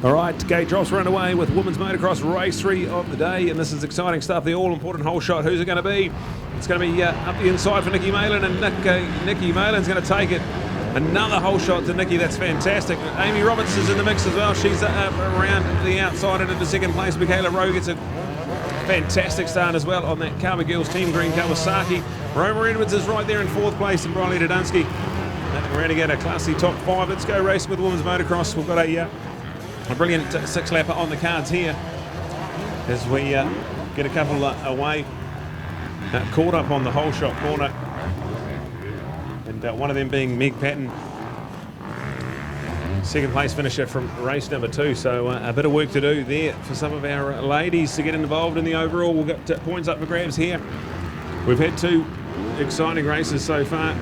All right, gate drops run away with women's motocross race 3 of the day, and this is exciting stuff. The all-important hole shot. Who's it going to be? It's going to be up the inside for Nikki Malin, and Nikki Malin's going to take it. Another hole shot to Nikki. That's fantastic. Amy Roberts is in the mix as well. She's around the outside and into second place. Michaela Rowe gets a fantastic start as well on that Carver Girls Team Green Kawasaki. Roma Edwards is right there in 4th place, and Briley Dunsky. We're going to get a classy top 5. Let's go racing with women's motocross. We've got a brilliant 6-lapper on the cards here as we get a couple away. Caught up on the hole shot corner, and one of them being Meg Patton, second place finisher from race number 2. So a bit of work to do there for some of our ladies to get involved in the overall. We'll get points up for grabs here. We've had 2 exciting races so far.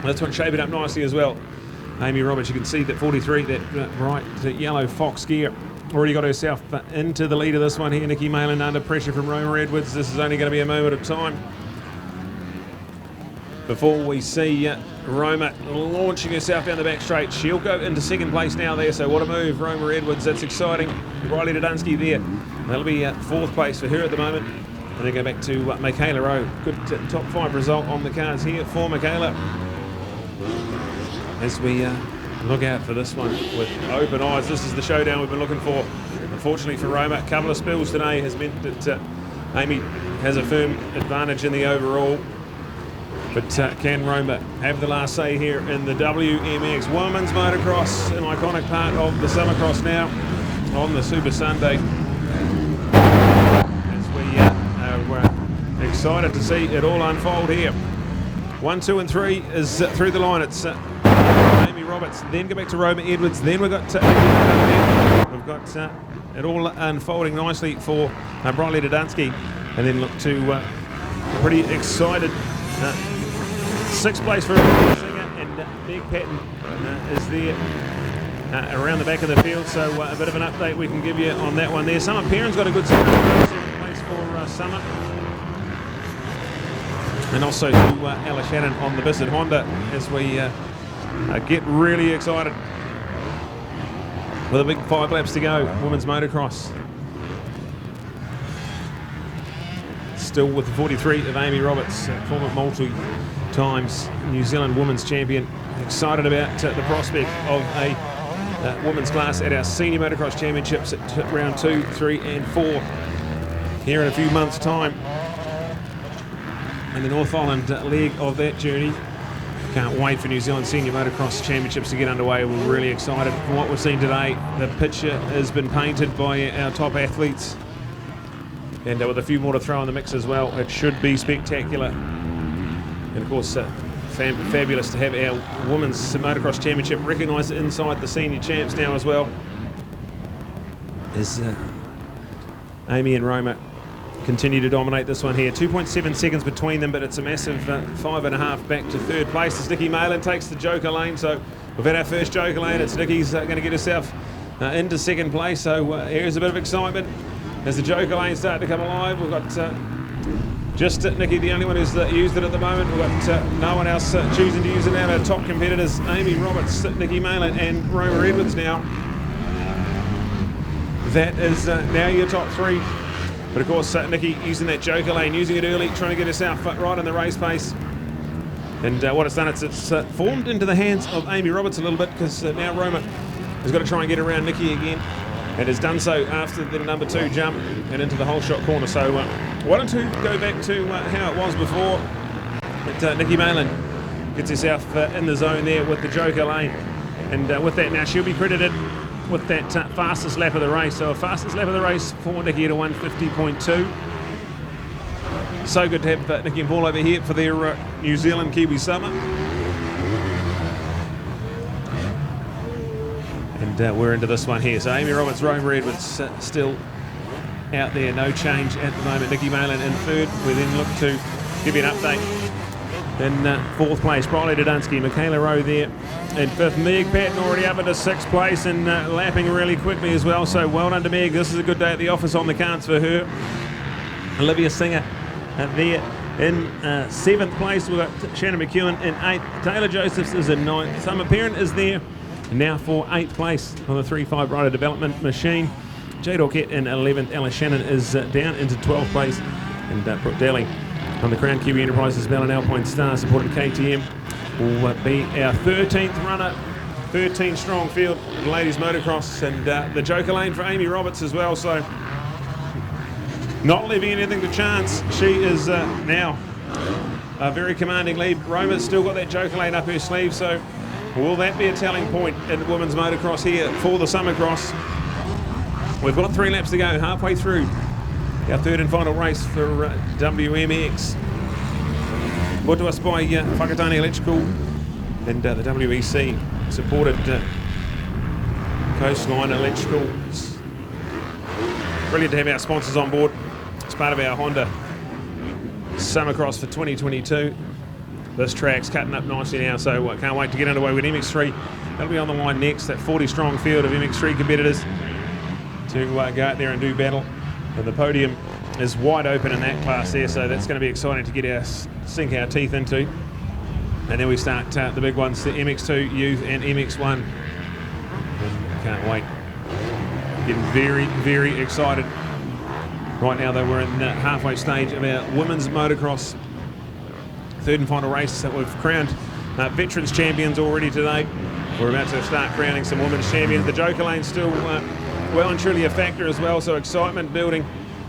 This one's shaping up nicely as well. Amy Roberts, you can see that 43, that bright yellow Fox gear, already got herself into the lead of this one here. Nikki Malin under pressure from Roma Edwards. This is only going to be a moment of time before we see Roma launching herself down the back straight. She'll go into second place now there, so what a move, Roma Edwards. That's exciting. Riley Dunsky there. That'll be 4th place for her at the moment. And then go back to Michaela Rowe. Good top 5 result on the cards here for Michaela, as we look out for this one with open eyes. This is the showdown we've been looking for. Unfortunately for Roma, a couple of spills today has meant that Amy has a firm advantage in the overall. But can Roma have the last say here in the WMX Women's Motocross, an iconic part of the Summercross now on the Super Sunday. As we are excited to see it all unfold here. 1, 2 and 3 is through the line. It's Amy Roberts, then go back to Roma Edwards, then we've got it all unfolding nicely for Briley Dunsky, and then look to pretty excited 6th place for Singer, and Meg Patton is there around the back of the field, so a bit of an update we can give you on that one there. Summer Perrin's got a good 7th place for Summer. And also to Ella Shannon on the Bissett Honda as we get really excited with a big 5 laps to go. Women's motocross. Still with the 43 of Amy Roberts, former multi-times New Zealand Women's Champion. Excited about the prospect of a women's class at our Senior Motocross Championships at round 2, 3 and 4 here in a few months' time. And the North Island leg of that journey. Can't wait for New Zealand Senior Motocross Championships to get underway. We're really excited for what we've seen today. The picture has been painted by our top athletes, and with a few more to throw in the mix as well, it should be spectacular. And of course, fabulous to have our Women's Motocross Championship recognised inside the Senior Champs now as well, as Amy and Roma continue to dominate this one here. 2.7 seconds between them, but it's a massive 5.5 back to 3rd place as Nikki Malin takes the Joker lane. So we've had our first Joker lane. It's Nikki's going to get herself into 2nd place. So here's a bit of excitement as the Joker lanes start to come alive. We've got just Nikki, the only one who's used it at the moment. We've got no one else choosing to use it now. Our top competitors, Amy Roberts, Nikki Malin and Roma Edwards now. That is now your top 3. But of course, Nikki using that Joker lane, using it early, trying to get herself right in the race pace. And what it's done, it's formed into the hands of Amy Roberts a little bit, because now Roma has got to try and get around Nikki again, and has done so after the number 2 jump and into the hole shot corner. So why don't you go back to how it was before. But Nikki Malin gets herself in the zone there with the Joker lane. And with that now, she'll be credited with that fastest lap of the race. So a fastest lap of the race for Nikki at a 150.2. So good to have Nikki and Paul over here for their New Zealand Kiwi Summer. And we're into this one here. So Amy Roberts, Roma Edwards still out there, no change at the moment. Nikki Malin in 3rd. We then look to give you an update. In 4th place, Briley Dunsky, Michaela Rowe there in 5th. Meg Patton already up into 6th place and lapping really quickly as well. So well done to Meg. This is a good day at the office on the cards for her. Olivia Singer there in 7th place. We've got Shannon McEwen in 8th. Taylor Josephs is in 9th. Summer Perrin is there And now for 8th place on the 3-5 rider development machine. Jade Orkett in 11th. Alice Shannon is down into 12th place. And Brooke Daly on the Crown Kiwi Enterprises Ballon Alpine Star supported KTM will be our 13th runner. 13 strong field of ladies motocross, and the Joker Lane for Amy Roberts as well. So not leaving anything to chance. She is now a very commanding lead. Roma's still got that Joker Lane up her sleeve, so will that be a telling point in women's motocross here for the Summer Cross? We've got 3 laps to go, halfway through our 3rd and final race for WMX. Brought to us by Whakatane Electrical and the WEC supported Coastline Electrical. It's brilliant to have our sponsors on board as part of our Honda Summer Cross for 2022. This track's cutting up nicely now, so I can't wait to get underway with MX3. That'll be on the line next, that 40 strong field of MX3 competitors to go out there and do battle. And the podium is wide open in that class there, so that's going to be exciting to get sink our teeth into. And then we start the big ones, the MX2 Youth and MX1. And can't wait. Getting very, very excited. Right now though, we're in the halfway stage of our women's motocross 3rd and final race that we've crowned veterans champions already today. We're about to start crowning some women's champions. The Joker Lane's still well and truly a factor as well, so excitement building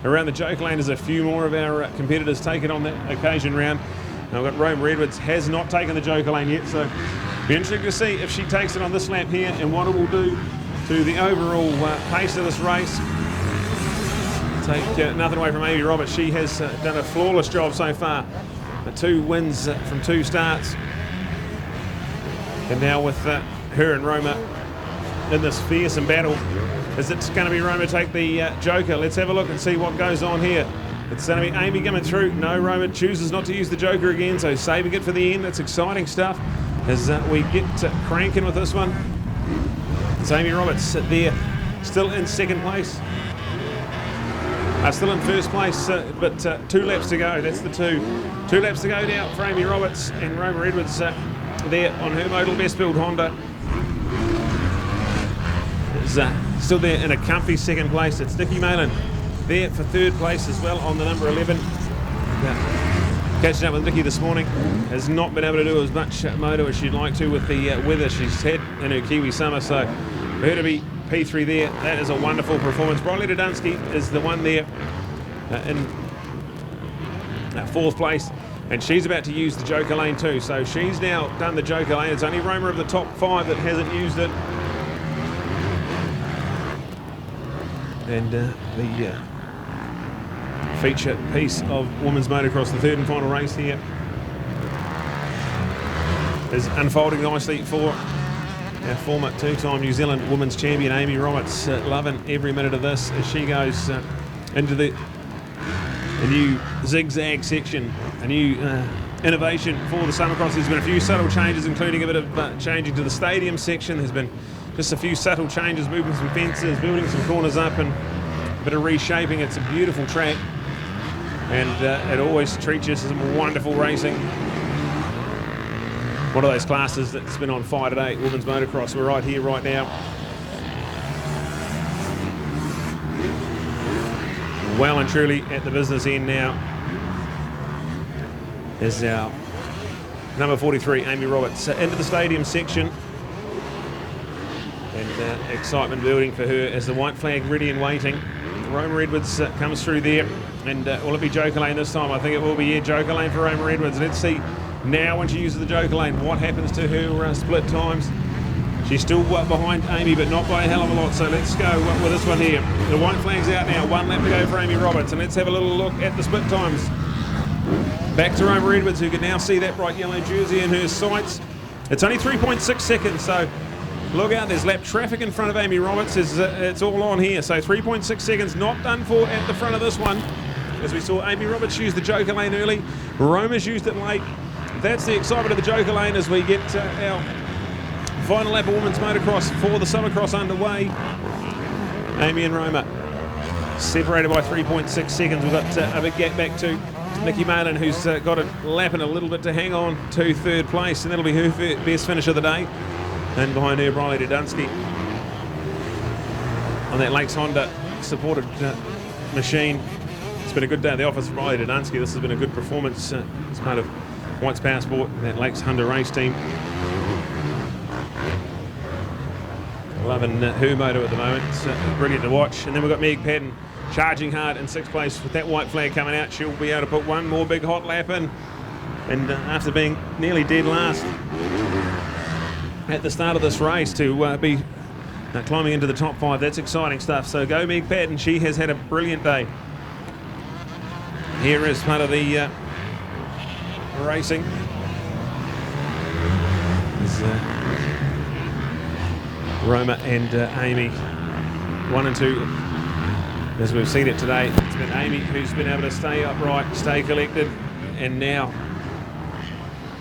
around the Joker Lane as a few more of our competitors take it on that occasion round. Now we've got Roma Edwards, has not taken the Joker Lane yet, so be interesting to see if she takes it on this lap here and what it will do to the overall pace of this race. Take nothing away from Amy Roberts. She has done a flawless job so far. 2 wins from 2 starts. And now with her and Roma in this fearsome battle, is it going to be Roma take the Joker? Let's have a look and see what goes on here. It's going to be Amy coming through. No, Roma chooses not to use the Joker again, so saving it for the end. That's exciting stuff as we get cranking with this one. It's Amy Roberts there, still in 2nd place. Still in 1st place, but 2 laps to go. That's the 2 laps to go now for Amy Roberts and Roma Edwards there on her modal best build Honda. Is still there in a comfy 2nd place. It's Nikki Malin there for 3rd place as well on the number 11. Catching up with Nikki this morning, has not been able to do as much moto as she'd like to with the weather she's had in her Kiwi summer, so for her to be P3 there, that is a wonderful performance. Briley Dunsky is the one there in 4th place, and she's about to use the Joker Lane too, so she's now done the Joker Lane. It's only Roma of the top 5 that hasn't used it. And the feature piece of women's motocross, the 3rd and final race here, is unfolding nicely for our former 2-time New Zealand women's champion Amy Roberts, loving every minute of this as she goes into the new zigzag section, a new innovation for the Summer Cross. There's been a few subtle changes, including a bit of changing to the stadium section. There's been just a few subtle changes, moving some fences, building some corners up, and a bit of reshaping. It's a beautiful track, and it always treats us some wonderful racing. One of those classes that's been on fire today, women's motocross. We're right here, right now. Well and truly at the business end now is our number 43, Amy Roberts, into the stadium section. And excitement building for her as the white flag ready and waiting. Roma Edwards comes through there, and will it be Joker Lane this time? I think it will be, yeah, Joker Lane for Roma Edwards. Let's see now when she uses the Joker Lane what happens to her split times. She's still behind Amy, but not by a hell of a lot, so let's go with this one here. The white flag's out now, 1 lap to go for Amy Roberts, and let's have a little look at the split times. Back to Roma Edwards, who can now see that bright yellow jersey in her sights. It's only 3.6 seconds, so look out, there's lap traffic in front of Amy Roberts. It's all on here, so 3.6 seconds not done for at the front of this one. As we saw Amy Roberts use the Joker Lane early, Roma's used it late. That's the excitement of the Joker Lane as we get our final lap of women's motocross for the Summer Cross underway. Amy and Roma separated by 3.6 seconds. We've got a big gap back to Nikki Malin, who's got a lap and a little bit to hang on to 3rd place, and that'll be her best finish of the day. And behind her, Briley Dunsky on that Lakes Honda supported machine. It's been a good day at the office for Briley Dunsky. This has been a good performance as part of White's Power Sport, that Lakes Honda race team. Loving her motor at the moment. It's brilliant to watch. And then we've got Meg Patton charging hard in 6th place with that white flag coming out. She'll be able to put one more big hot lap in. And after being nearly dead last at the start of this race, to be climbing into the top 5, that's exciting stuff. So go Meg Patton. She has had a brilliant day. Here is part of the racing. Roma and Amy, 1 and 2. As we've seen it today, it's been Amy who's been able to stay upright, stay collected, and now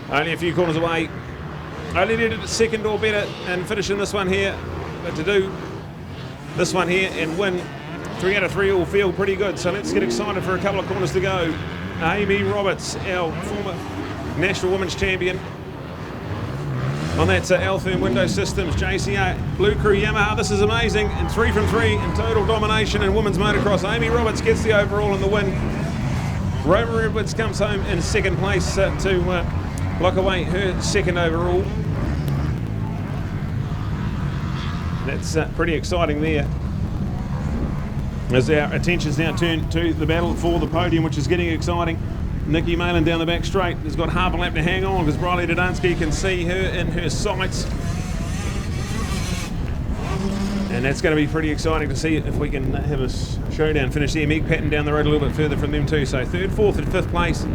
only a few corners away. Only needed a second or better and finishing this one here, but to do this one here and win 3 out of 3 will feel pretty good. So let's get excited for a couple of corners to go. Amy Roberts, our former National Women's Champion. On that Alpha Window Systems JCR Blue Crew Yamaha. This is amazing. And 3 from 3 in total domination in women's motocross. Amy Roberts gets the overall in the win. Roma Edwards comes home in 2nd place to lock away her 2nd overall. That's pretty exciting there. As our attention's now turned to the battle for the podium, which is getting exciting. Nikki Malin down the back straight has got half a lap to hang on because Briley Dunsky can see her in her sights. And that's going to be pretty exciting to see if we can have a showdown finish there. Meg Patton down the road a little bit further from them too. So 3rd, 4th and 5th place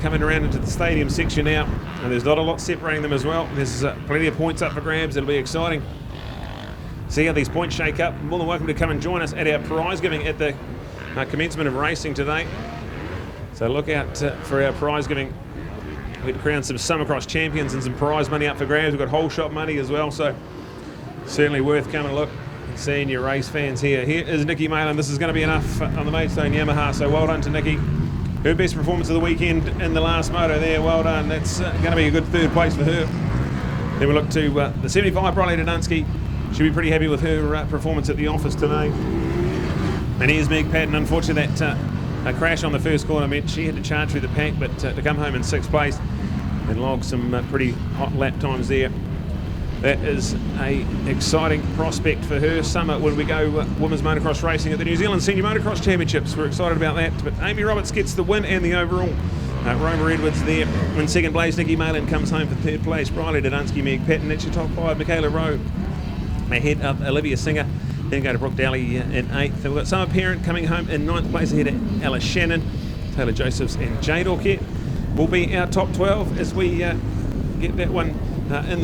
coming around into the stadium section now. And there's not a lot separating them as well. There's plenty of points up for grabs. It'll be exciting. See how these points shake up. More than welcome to come and join us at our prize giving at the commencement of racing today. So look out for our prize giving. We've crowned some Summercross champions and some prize money up for grabs. We've got whole shop money as well, so certainly worth coming and look and seeing your race fans here. Here is Nikki Malin. This is going to be enough on the Maidstone Yamaha, so well done to Nikki. Her best performance of the weekend in the last moto there. Well done. That's going to be a good 3rd place for her. Then we look to the 75 Briley Dunsky. She'll be pretty happy with her performance at the office today. And here's Meg Patton. Unfortunately, that a crash on the first corner meant she had to charge through the pack, but to come home in 6th place and log some pretty hot lap times there. That is a exciting prospect for her summer when we go women's motocross racing at the New Zealand Senior Motocross Championships. We're excited about that. But Amy Roberts gets the win and the overall. Roma Edwards there in 2nd place. Nikki Malin comes home for 3rd place. Briley Dunsky, Meg Patton, that's your top 5. Michaela Rowe ahead of Olivia Singer. Then go to Brooke Daly in 8th. We've got Summer Parent coming home in 9th place ahead of Alice Shannon. Taylor Josephs and Jade Orkett will be our top 12 as we get that one in the